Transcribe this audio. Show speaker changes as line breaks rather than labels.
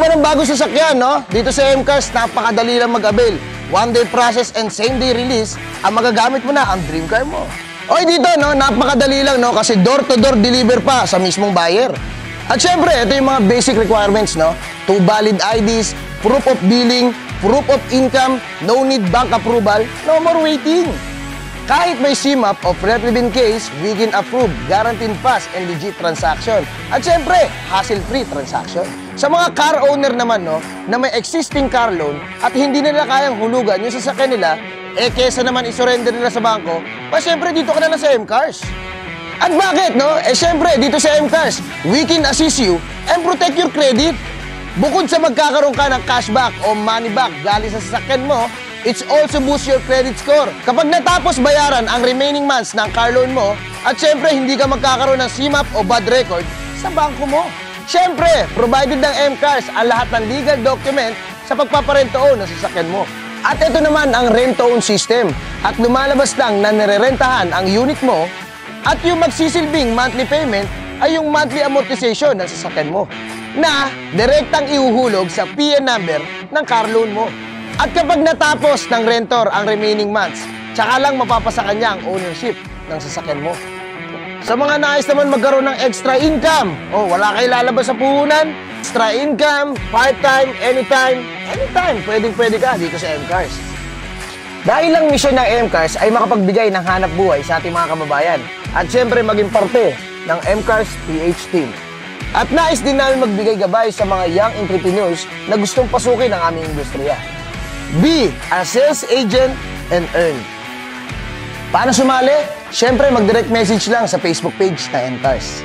mo ng bagong sasakyan, no? Dito sa M-Cars, napakadali lang mag-avail. One-day process and same-day release, ang magagamit mo na ang dream car mo. Okay, dito, no? Napakadali lang, no? Kasi door-to-door deliver pa sa mismong buyer. At syempre, ito yung mga basic requirements, no? 2 valid IDs, proof of billing, proof of income, no need bank approval, no more waiting. Kahit may CMAP o pre-live-in case, we can approve, guaranteed fast and legit transaction. At syempre, hassle-free transaction. Sa mga car owner naman, no, na may existing car loan at hindi nila kayang hulugan yung sasakyan nila, kesa naman isurrender nila sa bangko, syempre dito ka na lang sa M-Cars. At bakit, no? Syempre, dito sa M-Cars, we can assist you and protect your credit. Bukod sa magkakaroon ka ng cashback o money back galing sa sasakyan mo, it's also boost your credit score. Kapag natapos bayaran ang remaining months ng car loan mo, at syempre, hindi ka magkakaroon ng CMAP o bad record sa bangko mo. Syempre, provided ng M-Cars ang lahat ng legal document sa pagpaparento-own ng sasakyan mo. At ito naman ang rent-to-own system. At lumalabas lang na nirerentahan ang unit mo at yung magsisilbing monthly payment ay yung monthly amortization ng sasakyan mo na direktang ihuhulog sa PN number ng car loan mo. At kapag natapos ng rentor ang remaining months, tsaka lang mapapasa kanya ang ownership ng sasakyan mo. Sa mga nais naman magkaroon ng extra income, wala kayo lalabas sa puhunan, extra income, part-time, anytime, pwedeng-pwede ka dito sa M-Cars. Dahil ang misyon ng M-Cars ay makapagbigay ng hanap buhay sa ating mga kababayan at syempre maging parte ng M-Cars PH team. At nais din namin magbigay gabay sa mga young entrepreneurs na gustong pasukin ang aming industriya. Be a sales agent and earn. Paano sumali? Syempre, mag-direct message lang sa Facebook page na M-Cars.